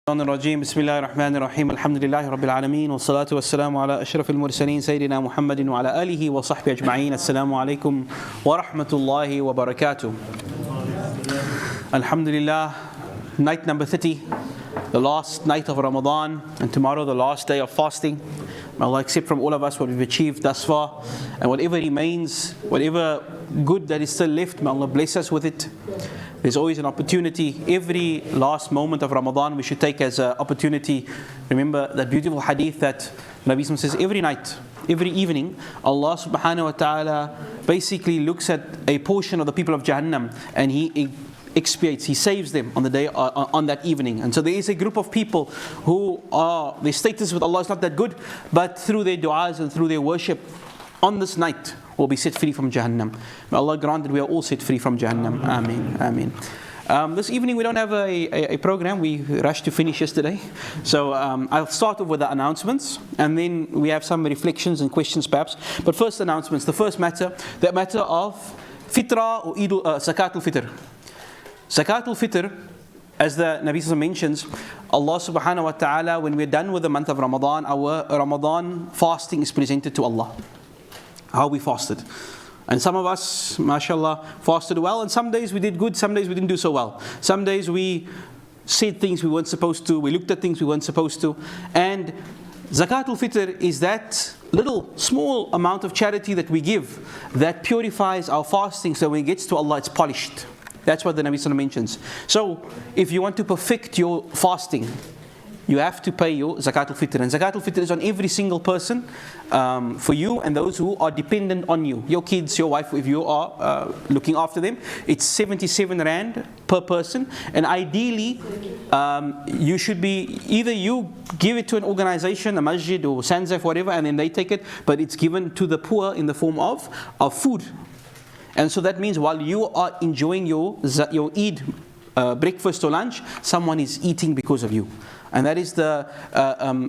الرجيم بسم الله الرحمن الرحيم الحمد لله رب العالمين والصلاة والسلام على أشرف المرسلين سيدنا محمد وعلى آله وصحبه أجمعين. السلام عليكم ورحمة الله وبركاته. Alhamdulillah, night number 30, the last night of Ramadan, and tomorrow the last day of fasting. May Allah accept from all of us what we've achieved thus far, and whatever remains, whatever good that is still left, may Allah bless us with it. There's always an opportunity. Every last moment of Ramadan we should take as an opportunity. Remember that beautiful hadith that Nabi says every night, every evening, Allah subhanahu wa ta'ala basically looks at a portion of the people of Jahannam and He expiates, He saves them on the day, on that evening. And so there is a group of people who are, their status with Allah is not that good, but through their du'as and through their worship on this night will be set free from Jahannam. May Allah grant that we are all set free from Jahannam. Ameen. Ameen. This evening we don't have a program. We rushed to finish yesterday. So I'll start off with the announcements, and then we have some reflections and questions perhaps. But first announcements. The first matter, the matter of Fitra or Zakatul Fitr. Zakatul Fitr, as the Nabi mentions, Allah subhanahu wa ta'ala, when we're done with the month of Ramadan, our Ramadan fasting is presented to Allah. How we fasted. And some of us, mashallah, fasted well, and some days we did good, some days we didn't do so well. Some days we said things we weren't supposed to, we looked at things we weren't supposed to. And Zakatul Fitr is that little, small amount of charity that we give that purifies our fasting, so when it gets to Allah, it's polished. That's what the Nabi mentions. So, if you want to perfect your fasting, you have to pay your Zakatul Fitr. And Zakatul Fitr is on every single person, for you and those who are dependent on you. Your kids, your wife, if you are looking after them. It's 77 Rand per person. And ideally, you should be, either you give it to an organization, a Masjied or Sanzaf, whatever, and then they take it. But it's given to the poor in the form of food. And so that means while you are enjoying your Eid breakfast or lunch, someone is eating because of you. And that is the,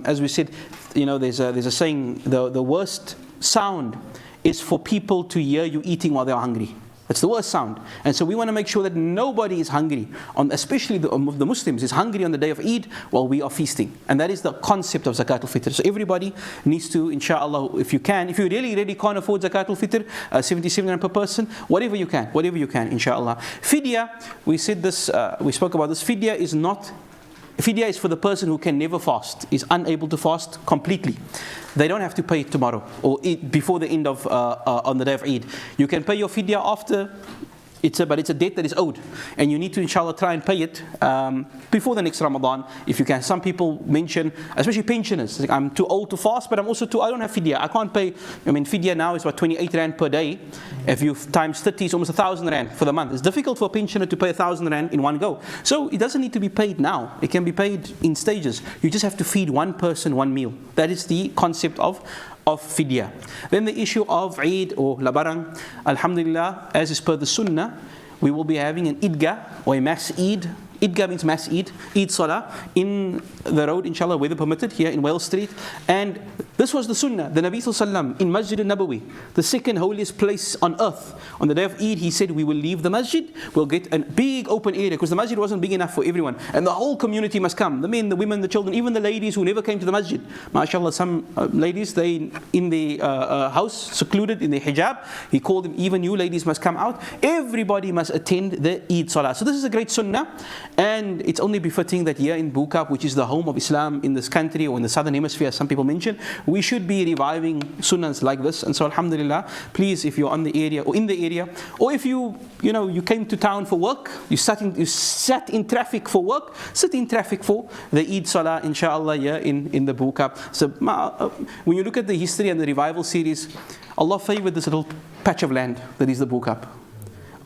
as we said, there's a saying, the worst sound is for people to hear you eating while they're hungry. That's the worst sound. And so we want to make sure that nobody is hungry, especially the Muslims, is hungry on the day of Eid while we are feasting. And that is the concept of Zakatul Fitr. So everybody needs to, inshallah, if you really can't afford Zakatul Fitr, 77 Rand per person, whatever you can, inshallah. Fidya, we said this, we spoke about this. Fidya is for the person who can never fast, is unable to fast completely. They don't have to pay it tomorrow or before the end of on the day of Eid. You can pay your fidya after. But it's a debt that is owed, and you need to inshallah try and pay it before the next Ramadan if you can. Some people mention, especially pensioners, like, I'm too old to fast, but I don't have fidya. I can't pay. Fidya now is 28 Rand per day. If you times 30, it's almost 1,000 Rand for the month. It's difficult for a pensioner to pay 1,000 Rand in one go. So it doesn't need to be paid now. It can be paid in stages. You just have to feed one person one meal. That is the concept of fidya. Then the issue of Eid or Labarang, alhamdulillah, as is per the Sunnah, we will be having an Idgah or a mass Eid. Idgah means mass Eid, Eid Salah, in the road, inshallah, weather permitted, here in Wales Street. And this was the Sunnah, the Nabi Sallallahu in Masjied Nabawi, the second holiest place on earth. On the day of Eid, he said, we will leave the Masjid, we'll get a big open area, because the Masjid wasn't big enough for everyone. And the whole community must come, the men, the women, the children, even the ladies who never came to the Masjid. MashaAllah, some ladies, they in the house, secluded in the hijab, he called them, even you ladies must come out. Everybody must attend the Eid Salah. So this is a great Sunnah. And it's only befitting that here in Boorhaanol, which is the home of Islam in this country or in the southern hemisphere, as some people mention, we should be reviving sunnahs like this. And so alhamdulillah, please, if you're on the area or in the area, or if you came to town for work, you sat in traffic for work, sit in traffic for the Eid Salah, inshallah, here in the Boorhaanol. So when you look at the history and the revival series, Allah favored this little patch of land that is the Boorhaanol.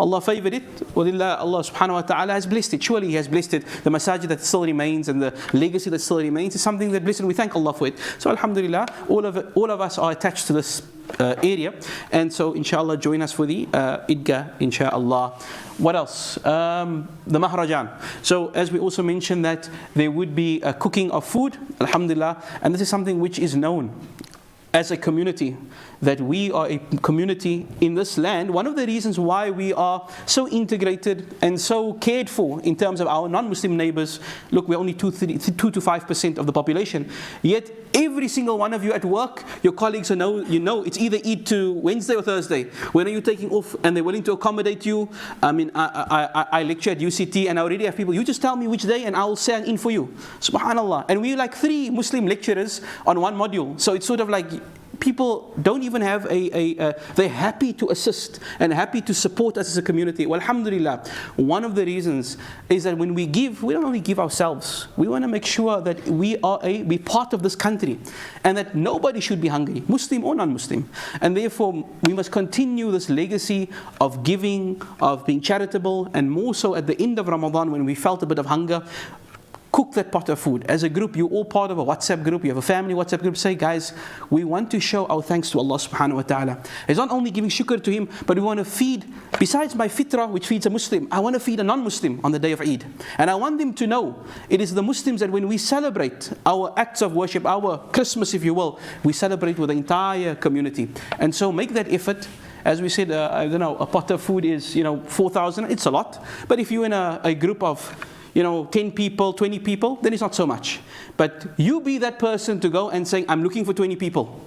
Allah favored it. Allah subhanahu wa ta'ala has blessed it. Surely He has blessed it. The masajid that still remains and the legacy that still remains is something that blessed, and we thank Allah for it. So alhamdulillah, all of us are attached to this area. And so inshallah join us for the Idgah, inshallah. What else? The Mahrajan. So as we also mentioned that there would be a cooking of food, alhamdulillah, and this is something which is known as a community, that we are a community in this land. One of the reasons why we are so integrated and so cared for in terms of our non-Muslim neighbors, look, we're only 2 to 5% of the population, yet every single one of you at work, your colleagues know, it's either Eid to Wednesday or Thursday. When are you taking off? And they're willing to accommodate you. I mean, I lecture at UCT and I already have people, you just tell me which day and I'll stand in for you. Subhanallah. And we're like 3 Muslim lecturers on one module. So it's sort of like, people don't even have they're happy to assist and happy to support us as a community. Well, alhamdulillah, one of the reasons is that when we give, we don't only give ourselves. We want to make sure that we are be part of this country and that nobody should be hungry, Muslim or non-Muslim. And therefore, we must continue this legacy of giving, of being charitable, and more so at the end of Ramadan when we felt a bit of hunger. Cook that pot of food. As a group, you're all part of a WhatsApp group, you have a family WhatsApp group. Say, guys, we want to show our thanks to Allah subhanahu wa ta'ala. It's not only giving shukr to Him, but we want to feed, besides my fitrah, which feeds a Muslim, I want to feed a non-Muslim on the day of Eid. And I want them to know, it is the Muslims that when we celebrate our acts of worship, our Christmas, if you will, we celebrate with the entire community. And so make that effort. As we said, I don't know, a pot of food is, 4,000, it's a lot. But if you're in a group of 10 people, 20 people, then it's not so much. But you be that person to go and say, I'm looking for 20 people.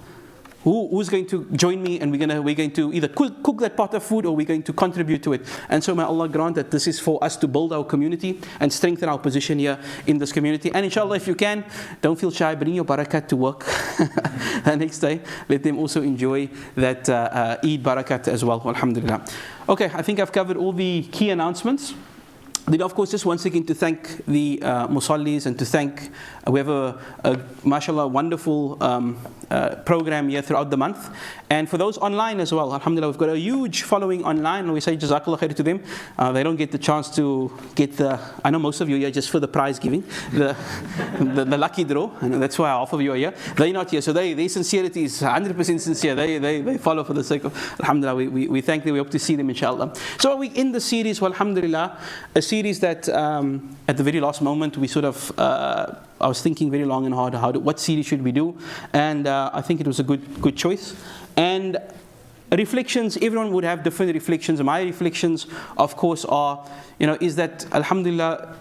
Who's going to join me? And we're going to either cook that pot of food or we're going to contribute to it. And so may Allah grant that this is for us to build our community and strengthen our position here in this community. And inshallah, if you can, don't feel shy, bring your barakat to work the next day. Let them also enjoy that Eid barakat as well. Alhamdulillah. Okay, I think I've covered all the key announcements. Then, of course, just once again to thank the Musallis and to thank we have a mashallah, wonderful program here throughout the month. And for those online as well, alhamdulillah, we've got a huge following online, and we say jazakallah khair to them. They don't get the chance to get I know most of you are here just for the prize giving, the lucky draw, and that's why half of you are here. They're not here, so their sincerity is 100% sincere. They follow for the sake of, alhamdulillah, we thank them, we hope to see them inshallah. So we end the series, well, alhamdulillah, a series that at the very last moment we sort of, I was thinking very long and hard, what series should we do? And I think it was a good choice. And reflections, everyone would have different reflections. My reflections, of course, are, is that, alhamdulillah,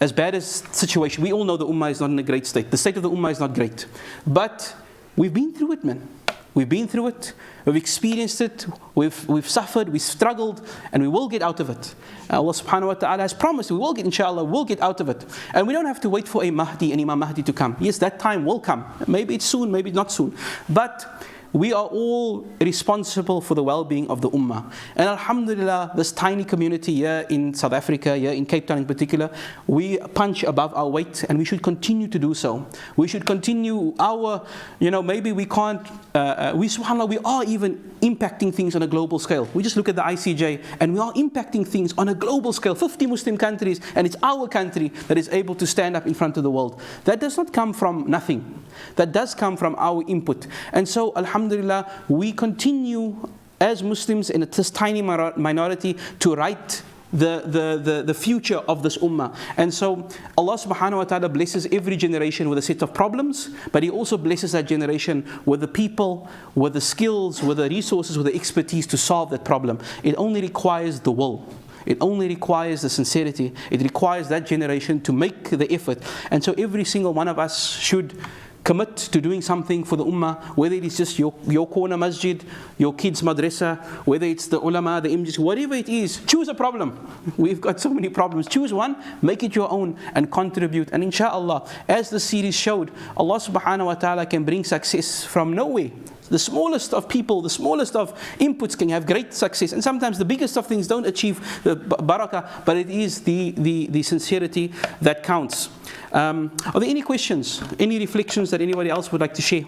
as bad as situation, we all know the ummah is not in a great state. The state of the ummah is not great. But we've been through it, man. We've been through it, we've experienced it, we've suffered, we've struggled, and we will get out of it. Allah subhanahu wa ta'ala has promised we will get, inshallah, we'll get out of it. And we don't have to wait for a Mahdi, an Imam Mahdi to come. Yes, that time will come. Maybe it's soon, maybe not soon. But we are all responsible for the well-being of the ummah. And alhamdulillah, this tiny community here in South Africa, here in Cape Town in particular, we punch above our weight, and we should continue to do so. We should continue our, maybe we can't, subhanAllah, we are even impacting things on a global scale. We just look at the ICJ, and we are impacting things on a global scale, 50 Muslim countries, and it's our country that is able to stand up in front of the world. That does not come from nothing. That does come from our input. And so, alhamdulillah, we continue as Muslims in this tiny minority to write the future of this ummah. And so Allah subhanahu wa ta'ala blesses every generation with a set of problems, but He also blesses that generation with the people, with the skills, with the resources, with the expertise to solve that problem. It only requires the will. It only requires the sincerity. It requires that generation to make the effort. And so every single one of us should commit to doing something for the ummah, whether it is just your corner masjid, your kids madrasa, whether it's the ulama, the imams, whatever it is, choose a problem. We've got so many problems. Choose one, make it your own, and contribute. And inshallah, as the series showed, Allah subhanahu wa ta'ala can bring success from nowhere. The smallest of people, the smallest of inputs can have great success. And sometimes the biggest of things don't achieve the barakah, but it is the sincerity that counts. Are there any questions, any reflections that anybody else would like to share?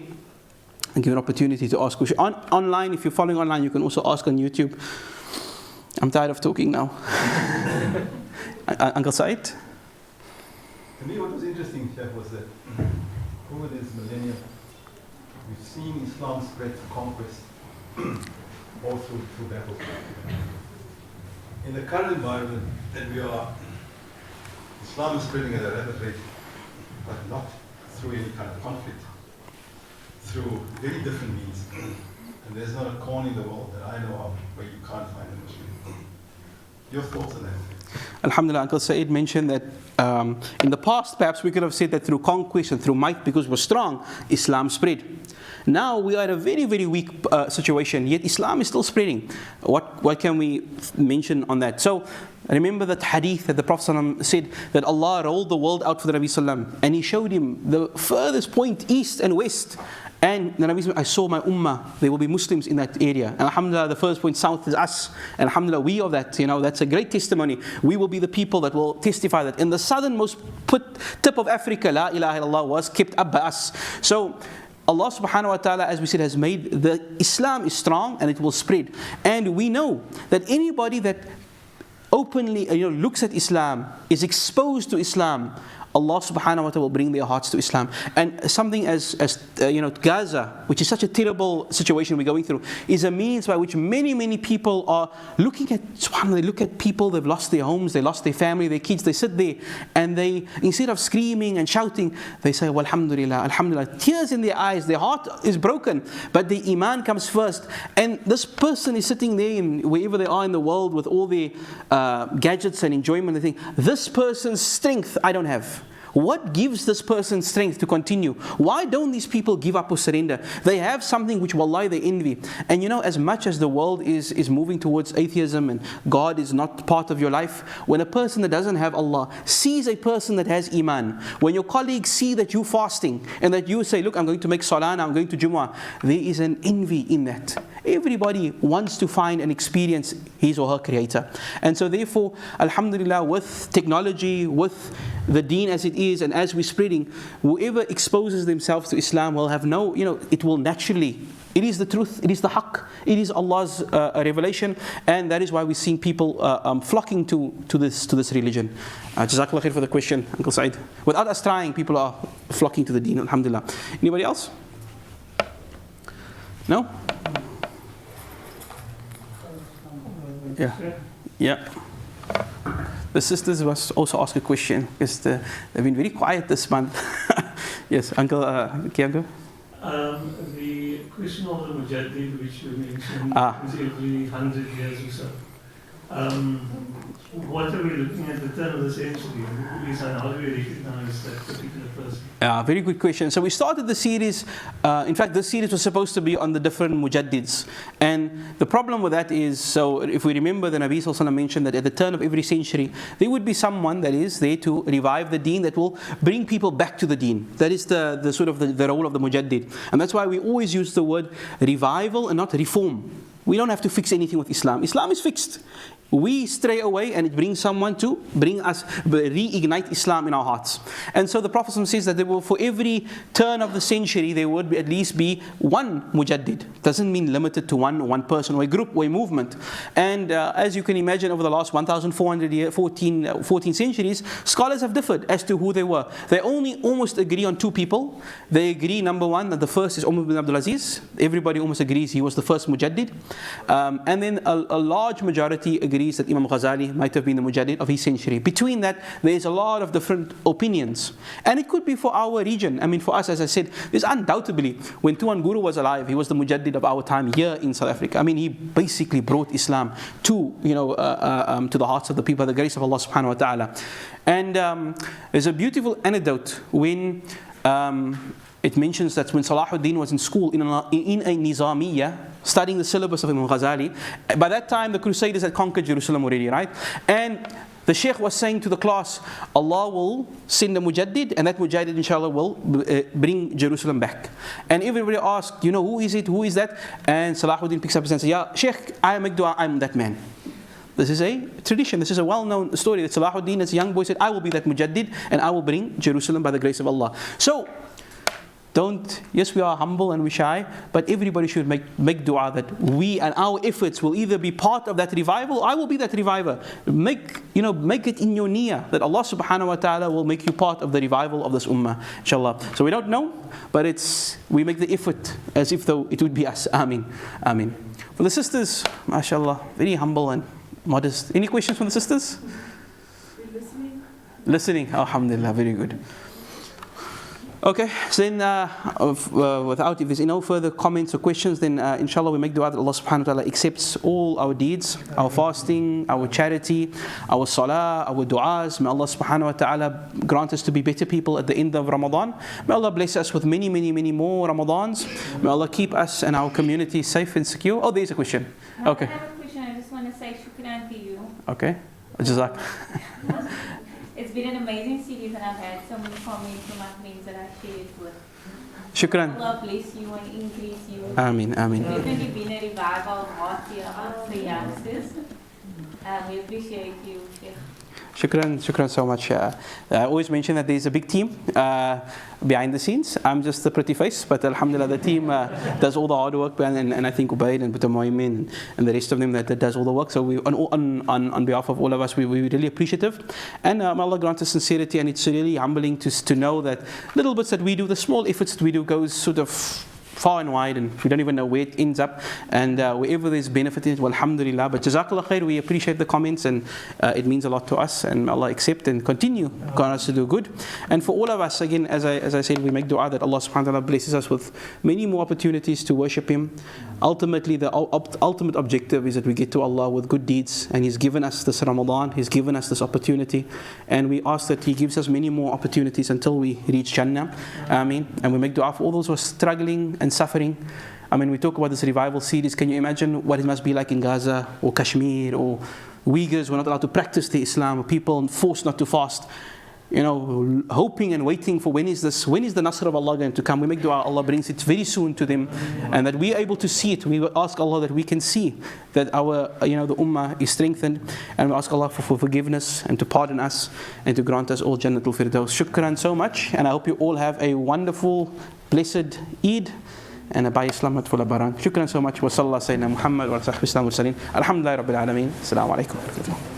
And give an opportunity to ask questions. Online, if you're following online, you can also ask on YouTube. I'm tired of talking now. Uncle Said? To me, what was interesting, Sheikh, was that over this millennium, we've seen Islam spread to conquest, all through battles. In the current environment that we are, Islam is spreading at a rapid rate, but not through any kind of conflict. through very different means. And there's not a corner in the world that I know of where you can't find a Muslim. Your thoughts on that? Alhamdulillah, Uncle Saeed mentioned that in the past, perhaps we could have said that through conquest and through might, because we're strong, Islam spread. Now we are in a very, very weak situation, yet Islam is still spreading. What can we mention on that? So remember that hadith that the Prophet ﷺ said that Allah rolled the world out for the Nabi ﷺ, and He showed him the furthest point, east and west. And the Nabi said, I saw my ummah, there will be Muslims in that area. And alhamdulillah, the first point south is us. And alhamdulillah, we are that, that's a great testimony. We will be the people that will testify that in the southernmost tip of Africa, La ilaha illallah was kept up by us. So Allah subhanahu wa ta'ala, as we said, has made the Islam is strong and it will spread. And we know that anybody that openly looks at Islam, is exposed to Islam, Allah subhanahu wa ta'ala will bring their hearts to Islam. And something as Gaza, which is such a terrible situation we're going through, is a means by which many people are looking at, subhanAllah, they look at people, they've lost their homes, they lost their family, their kids, they sit there and they, instead of screaming and shouting, they say, well, alhamdulillah, alhamdulillah, tears in their eyes, their heart is broken, but the iman comes first. And this person is sitting there in wherever they are in the world with all their gadgets and enjoyment, they think, this person's strength I don't have. What gives this person strength to continue? Why don't these people give up or surrender? They have something which wallahi they envy. And as much as the world is moving towards atheism and God is not part of your life, when a person that doesn't have Allah sees a person that has iman, when your colleagues see that you're fasting and that you say, look, I'm going to make salah now, I'm going to Jumu'ah, there is an envy in that. Everybody wants to find and experience his or her creator. And so therefore, alhamdulillah, with technology, with the deen as it is, and as we're spreading, whoever exposes themselves to Islam will have it will naturally, it is the truth, it is the haqq, it is Allah's revelation, and that is why we're seeing people flocking to this religion. Jazakallah khair for the question, Uncle Saeed. Without us trying, people are flocking to the deen, alhamdulillah. Anybody else? No? Yeah. The sisters must also ask a question because they've been very quiet this month. Yes, Uncle Kiango? The question of the Mujaddid, which you mentioned, is every 100 years or so. What are we looking at the turn of the century? Who is and how do we recognize that particular person? Very good question. So we started the series, in fact this series was supposed to be on the different Mujaddids. And the problem with that is, so if we remember, the Nabi Sallallahu Alaihi Wasallam mentioned that at the turn of every century, there would be someone that is there to revive the deen, that will bring people back to the deen. That is the sort of the role of the Mujaddid. And that's why we always use the word revival and not reform. We don't have to fix anything with Islam. Islam is fixed. We stray away and it brings someone to bring us, reignite Islam in our hearts. And so the Prophet says that there will, for every turn of the century, there would at least be one Mujaddid. Doesn't mean limited to one person or a group or a movement. And as you can imagine, over the last 1,400 years, 14 centuries, scholars have differed as to who they were. They only almost agree on two people. They agree, number one, that the first is Umar bin Abdul Aziz. Everybody almost agrees he was the first Mujaddid. And then a large majority agrees that Imam Ghazali might have been the Mujaddid of his century. Between that, there's a lot of different opinions. And it could be for our region. I mean, for us, as I said, there's undoubtedly, when Tuan Guru was alive, he was the Mujaddid of our time here in South Africa. I mean, he basically brought Islam to, to the hearts of the people by the grace of Allah subhanahu wa ta'ala. And there's a beautiful anecdote when it mentions that when Salahuddin was in school in a Nizamiyya, studying the syllabus of Imam Ghazali, by that time the Crusaders had conquered Jerusalem already, right? And the Sheikh was saying to the class, Allah will send a Mujaddid, and that Mujaddid inshallah will bring Jerusalem back. And everybody asked, who is it, who is that? And Salahuddin picks up his hand and says, yeah, Sheikh, I make dua, I'm that man. This is a tradition, this is a well-known story that Salahuddin as a young boy said, I will be that Mujaddid and I will bring Jerusalem by the grace of Allah. So, yes, we are humble and we shy, but everybody should make dua that we and our efforts will either be part of that revival, or I will be that reviver. Make it in your niyyah that Allah subhanahu wa ta'ala will make you part of the revival of this ummah, inshallah. So we don't know, but we make the effort as if though it would be us. Ameen. Ameen. For the sisters, mashallah, very humble and modest. Any questions from the sisters? Listening. Alhamdulillah, very good. Okay, so then if there's no further comments or questions, then inshallah we make dua that Allah subhanahu wa ta'ala accepts all our deeds, our fasting, our charity, our salah, our du'as. May Allah subhanahu wa ta'ala grant us to be better people at the end of Ramadan. May Allah bless us with many, many, many more Ramadans. May Allah keep us and our community safe and secure. Oh, there's a question. Okay. I have a question. I just want to say shukran to you. Okay. Jazak. It's been an amazing series, and I've had so many comments from my friends that I've shared with. Shukran. Allah bless you and increase you. Ameen, ameen. It's definitely been a revival of heart here amongst the youngsters. We appreciate you, Sheikh. Shukran so much. I always mention that there's a big team behind the scenes. I'm just the pretty face, but alhamdulillah, the team does all the hard work, and I think Ubaid and Buta Moimin and the rest of them that does all the work. So we, on behalf of all of us, we're really appreciative. And may Allah grant us sincerity, and it's really humbling to know that little bits that we do, the small efforts that we do goes sort of far and wide, and we don't even know where it ends up, and wherever there's benefit in it, well, alhamdulillah. But jazakallah khair, we appreciate the comments, and it means a lot to us, and Allah accept and continue us to do good. And for all of us, again, as I said, we make dua that Allah subhanahu wa ta'ala blesses us with many more opportunities to worship Him. Ultimately, the ultimate objective is that we get to Allah with good deeds, and He's given us this Ramadan, He's given us this opportunity, and we ask that He gives us many more opportunities until we reach Jannah. Ameen. And we make dua for all those who are struggling and suffering. I mean, we talk about this revival series. Can you imagine what it must be like in Gaza or Kashmir, or Uyghurs who are not allowed to practice the Islam, or people forced not to fast, hoping and waiting for when is the Nasr of Allah going to come. We make dua Allah brings it very soon to them, and that we are able to see it. We ask Allah that we can see that our the ummah is strengthened, and we ask Allah for forgiveness and to pardon us and to grant us all Jannatul Firdaus. Shukran so much, and I hope you all have a wonderful, blessed Eid and a by Islamat full of Baran. Shukran so much. Wa sallallahu sayyidina Muhammad wa sahbihi sallam wa sallim. Alhamdulillah Rabbil Alameen. Assalamu alaikum.